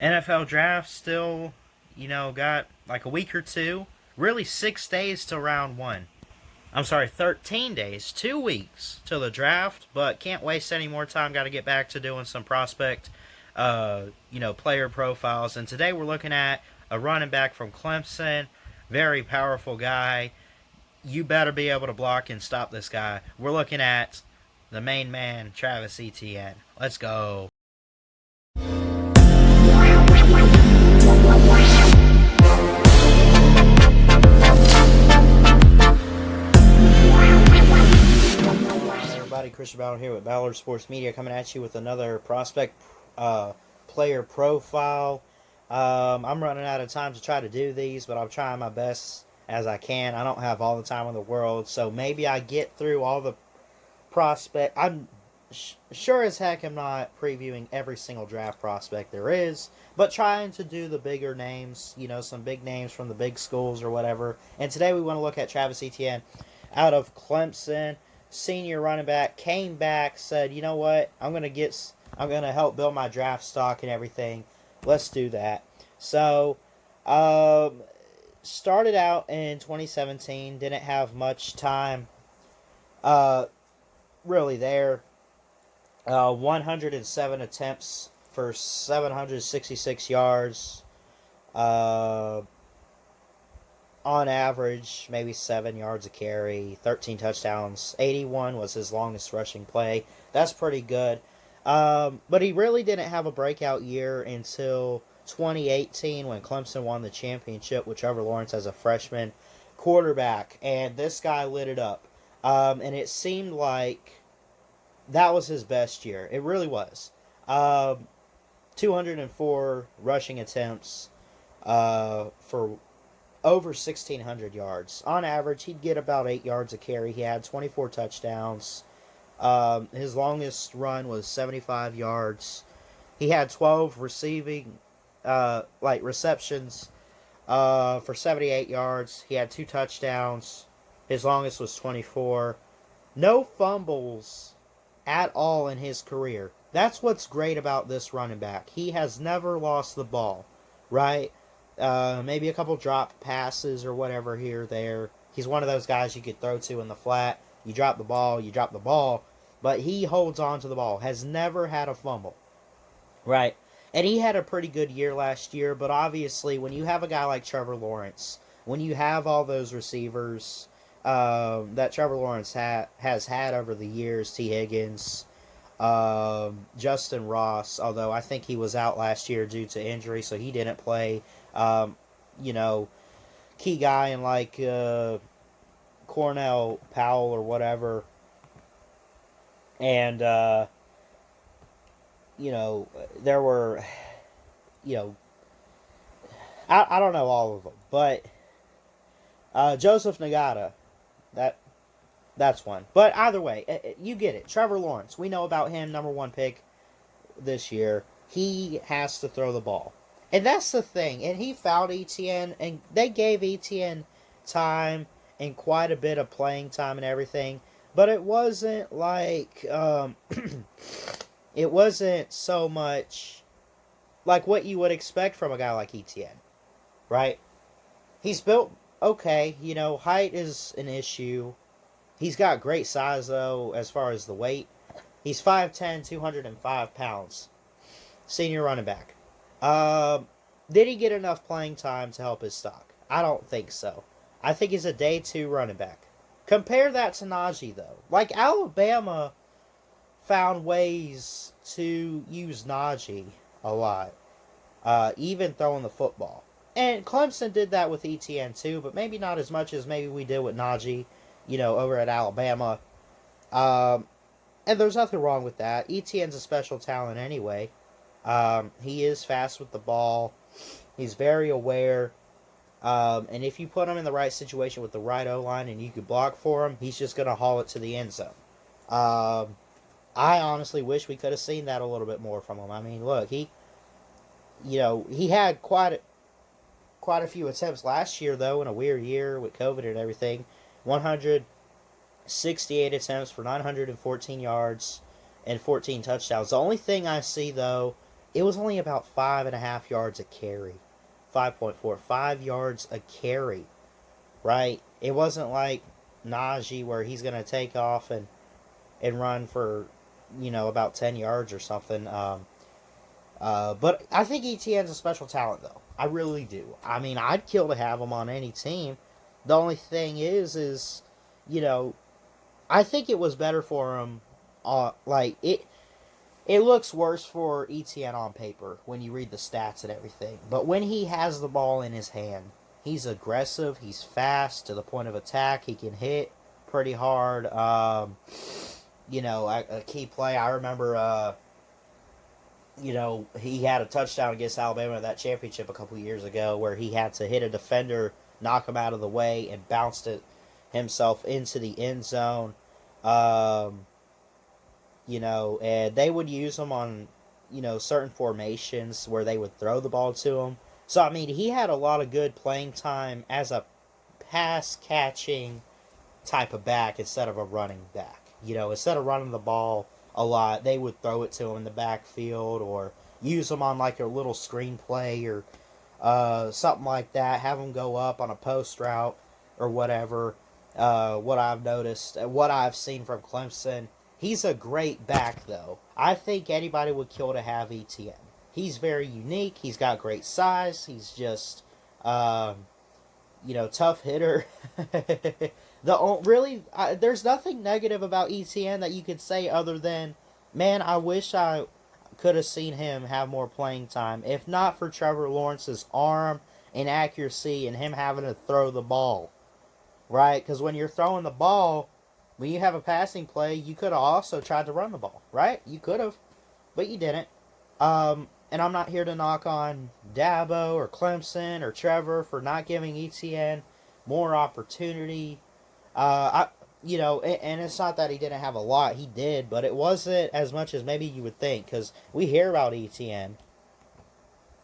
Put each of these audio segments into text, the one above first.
NFL draft still, got like a week or two. Really, 6 days till round one. I'm sorry, 13 days, 2 weeks till the draft, but can't waste any more time. Got to get back to doing some prospect, player profiles. And today we're looking at a running back from Clemson. Very powerful guy. You better be able to block and stop this guy. We're looking at the main man, Travis Etienne. Let's go. Everybody, Christian Ballard here with Ballard Sports Media, coming at you with another prospect player profile. I'm running out of time to try to do these, but I'm trying my best as I can. I don't have all the time in the world, so maybe I get through all the prospect. I'm sure as heck I'm not previewing every single draft prospect there is, but trying to do the bigger names, some big names from the big schools or whatever. And today we want to look at Travis Etienne out of Clemson, senior running back, came back, said, you know what, I'm gonna help build my draft stock and everything. Let's do that. So, started out in 2017, didn't have much time, uh, really there. 107 attempts for 766 yards. Uh, on average, maybe 7 yards a carry, 13 touchdowns. 81 was his longest rushing play. That's pretty good. But he really didn't have a breakout year until 2018 when Clemson won the championship with Trevor Lawrence as a freshman quarterback. And this guy lit it up. And it seemed like that was his best year. It really was. 204 rushing attempts for over 1,600 yards. On average, he'd get about 8 yards a carry. He had 24 touchdowns. His longest run was 75 yards. He had 12 receptions for 78 yards. He had 2 touchdowns. His longest was 24. No fumbles at all in his career. That's what's great about this running back. He has never lost the ball, right? Maybe a couple drop passes or whatever here or there. He's one of those guys you could throw to in the flat. You drop the ball, but he holds on to the ball. Has never had a fumble, right? And he had a pretty good year last year, but obviously when you have a guy like Trevor Lawrence, when you have all those receivers that Trevor Lawrence has had over the years, T. Higgins, Justin Ross, although I think he was out last year due to injury, so he didn't play. Um, you know, Key guy in like Cornell Powell or whatever, and there were, you know, I don't know all of them, but Joseph Nagata, that that's one. But either way, you get it. Trevor Lawrence, we know about him, number one pick this year. He has to throw the ball. And that's the thing. And he fouled Etienne, and they gave Etienne time and quite a bit of playing time and everything. But it wasn't like, it wasn't so much like what you would expect from a guy like Etienne, right? He's built okay. Height is an issue. He's got great size, though, as far as the weight. He's 5'10", 205 pounds. Senior running back. Did he get enough playing time to help his stock? I don't think so. I think he's a day two running back. Compare that to Najee, though. Like, Alabama found ways to use Najee a lot, even throwing the football. And Clemson did that with Etienne, too, but maybe not as much as maybe we did with Najee, over at Alabama. And there's nothing wrong with that. Etienne's a special talent anyway. He is fast with the ball. He's very aware. And if you put him in the right situation with the right O-line and you could block for him, he's just going to haul it to the end zone. I honestly wish we could have seen that a little bit more from him. I mean, look, he had quite a few attempts last year, though, in a weird year with COVID and everything. 168 attempts for 914 yards and 14 touchdowns. The only thing I see, though, it was only about 5.5 yards a carry. 5.4, 5 yards a carry, right? It wasn't like Najee where he's going to take off and run for, about 10 yards or something. But I think Etienne's a special talent, though. I really do. I mean, I'd kill to have him on any team. The only thing is, you know, I think it was better for him. It looks worse for Etienne on paper when you read the stats and everything. But when he has the ball in his hand, he's aggressive. He's fast to the point of attack. He can hit pretty hard. A key play. I remember. He had a touchdown against Alabama in that championship a couple of years ago where he had to hit a defender, knock him out of the way, and bounced it himself into the end zone. And they would use him on, certain formations where they would throw the ball to him. So, I mean, he had a lot of good playing time as a pass-catching type of back instead of a running back. Instead of running the ball a lot, they would throw it to him in the backfield or use him on like a little screenplay or something like that. Have him go up on a post route or whatever. What I've noticed, what I've seen from Clemson, he's a great back though. I think anybody would kill to have Etienne. He's very unique. He's got great size. He's just, tough hitter. There's nothing negative about Etienne that you could say other than, man, I wish I could have seen him have more playing time. If not for Trevor Lawrence's arm and accuracy and him having to throw the ball, right? Because when you're throwing the ball, when you have a passing play, you could have also tried to run the ball, right? You could have, but you didn't. And I'm not here to knock on Dabo or Clemson or Trevor for not giving Etienne more opportunity. And it's not that he didn't have a lot. He did, but it wasn't as much as maybe you would think. Because we hear about Etienne,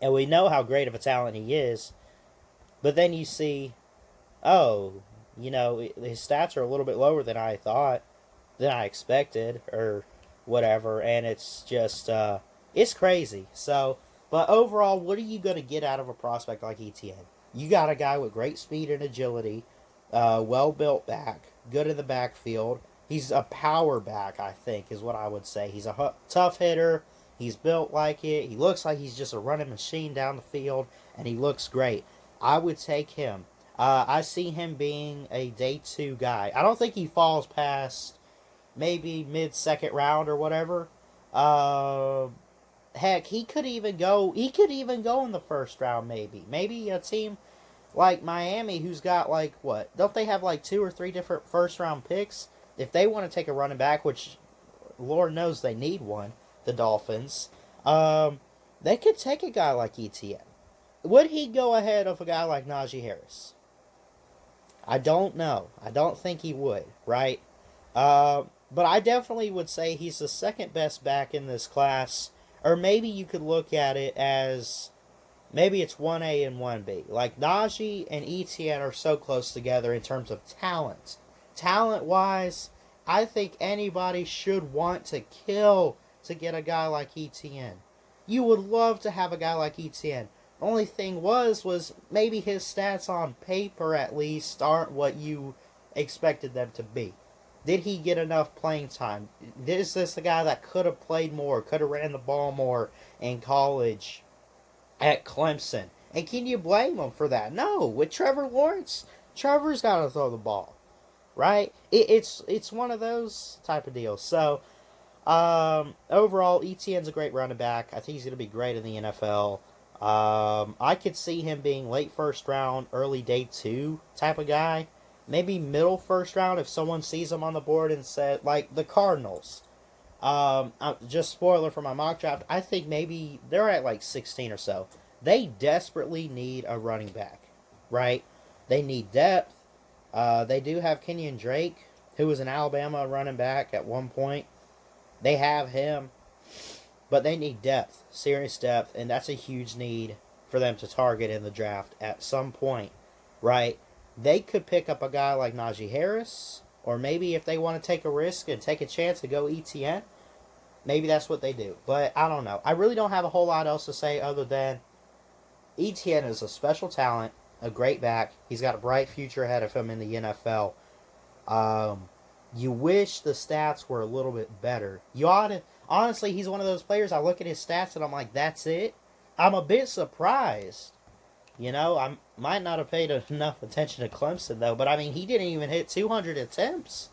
and we know how great of a talent he is. But then you see, his stats are a little bit lower than I thought, than I expected, or whatever. And it's just, it's crazy. So, but overall, what are you going to get out of a prospect like Etienne? You got a guy with great speed and agility, well-built back, good in the backfield. He's a power back, I think, is what I would say. He's a tough hitter. He's built like it. He looks like he's just a running machine down the field, and he looks great. I would take him. I see him being a day 2 guy. I don't think he falls past maybe mid-second round or whatever. Heck, he could even go in the first round, maybe. Maybe a team like Miami, who's got like what? Don't they have like 2 or 3 different first round picks? If they want to take a running back, which Lord knows they need one, the Dolphins, they could take a guy like Etienne. Would he go ahead of a guy like Najee Harris? I don't know. I don't think he would, right? But I definitely would say he's the second best back in this class. Or maybe you could look at it as, maybe it's 1A and 1B. Like, Najee and Etienne are so close together in terms of talent. Talent-wise, I think anybody should want to kill to get a guy like Etienne. You would love to have a guy like Etienne. The only thing was maybe his stats on paper, at least, aren't what you expected them to be. Did he get enough playing time? Is this a guy that could have played more, could have ran the ball more in college at Clemson? And can you blame him for that? No. With Trevor Lawrence, Trevor's got to throw the ball, right? It's one of those type of deals. So, overall, Etienne's a great running back. I think he's going to be great in the NFL. I could see him being late first round, early day 2 type of guy. Maybe middle first round if someone sees him on the board and said, like the Cardinals. Just spoiler for my mock draft, I think maybe they're at like 16 or so. They desperately need a running back, right? They need depth. They do have Kenyon Drake, who was an Alabama running back at one point. They have him, but they need depth, serious depth, and that's a huge need for them to target in the draft at some point, right? They could pick up a guy like Najee Harris, or maybe if they want to take a risk and take a chance to go Etienne, Maybe that's what they do. But I don't know. I really don't have a whole lot else to say other than Etienne is a special talent, a great back. He's got a bright future ahead of him in the NFL. You wish the stats were a little bit better. You ought to. Honestly, he's one of those players. I look at his stats and I'm like, that's it. I'm a bit surprised. I might not have paid enough attention to Clemson though, but I mean, he didn't even hit 200 attempts.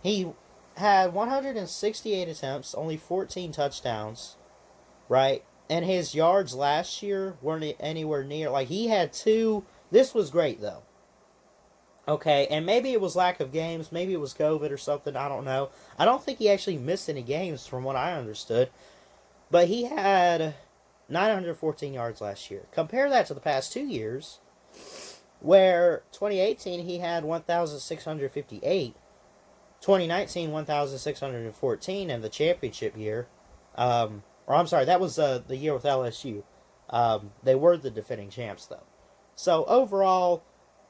He had 168 attempts, only 14 touchdowns, right? And his yards last year weren't anywhere near. Like, he had two. This was great though. Okay, and maybe it was lack of games, maybe it was COVID or something, I don't know. I don't think he actually missed any games from what I understood. But he had 914 yards last year. Compare that to the past 2 years, where 2018 he had 1,658, 2019 1,614, and the championship year, or I'm sorry, that was the year with LSU. They were the defending champs though. So overall,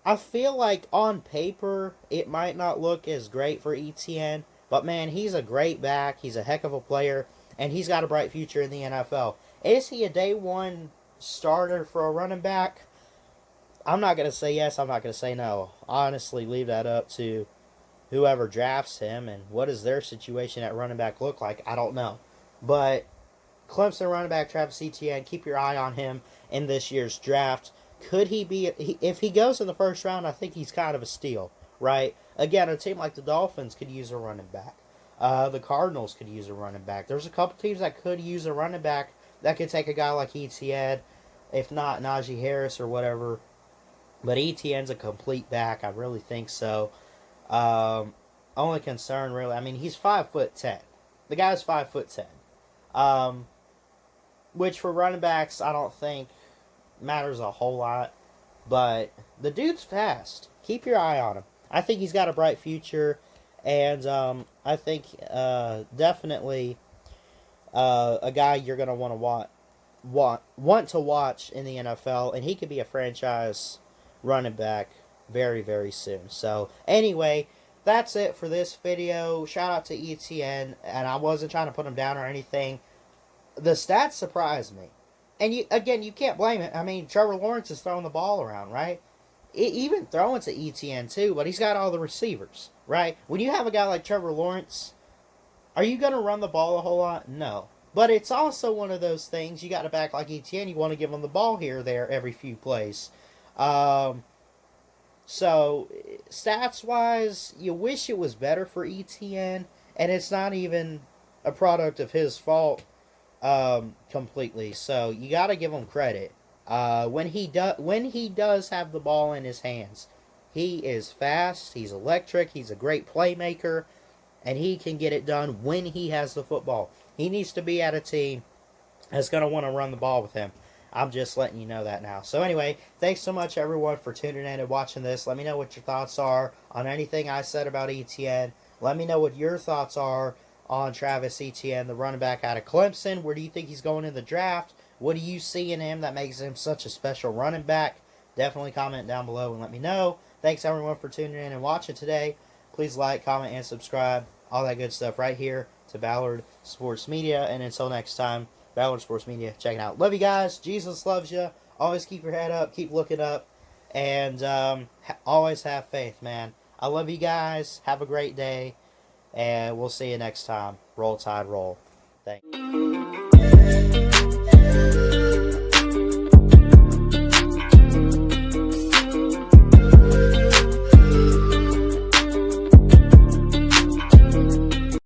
I feel like on paper it might not look as great for Etienne, but man, he's a great back. He's a heck of a player, and he's got a bright future in the NFL. Is he a day one starter for a running back? I'm not going to say yes. I'm not going to say no. Honestly, leave that up to whoever drafts him, and what does their situation at running back look like? I don't know. But Clemson running back Travis Etienne, keep your eye on him in this year's draft. Could he be, if he goes in the first round, I think he's kind of a steal, right? Again, a team like the Dolphins could use a running back. The Cardinals could use a running back. There's a couple teams that could use a running back that could take a guy like Etienne, if not Najee Harris or whatever. But Etienne's a complete back. I really think so. Only concern, really, I mean, he's 5'10". The guy's 5'10". Which for running backs, I don't think matters a whole lot, but the dude's fast. Keep your eye on him. I think he's got a bright future, and I think definitely a guy you're gonna want to watch in the NFL, and he could be a franchise running back very, very soon. So anyway, that's it for this video. Shout out to Etienne, and I wasn't trying to put him down or anything. The stats surprised me. And you can't blame it. I mean, Trevor Lawrence is throwing the ball around, right? Even throwing to Etienne too, but he's got all the receivers, right? When you have a guy like Trevor Lawrence, are you going to run the ball a whole lot? No. But it's also one of those things, you got a back like Etienne, you want to give him the ball here or there every few plays. So, stats-wise, you wish it was better for Etienne, and it's not even a product of his fault. Completely. So you got to give him credit. When he does have the ball in his hands, he is fast. He's electric. He's a great playmaker, and he can get it done when he has the football. He needs to be at a team that's going to want to run the ball with him. I'm just letting you know that now. So anyway, thanks so much everyone for tuning in and watching this. Let me know what your thoughts are on anything I said about Etienne. Let me know what your thoughts are on Travis Etienne, the running back out of Clemson. Where do you think he's going in the draft? What do you see in him that makes him such a special running back? Definitely comment down below and let me know. Thanks everyone for tuning in and watching today. Please like, comment, and subscribe. All that good stuff right here to Ballard Sports Media. And until next time, Ballard Sports Media, checking out. Love you guys. Jesus loves you. Always keep your head up. Keep looking up. And always have faith, man. I love you guys. Have a great day. And we'll see you next time. Roll Tide, roll. Thanks.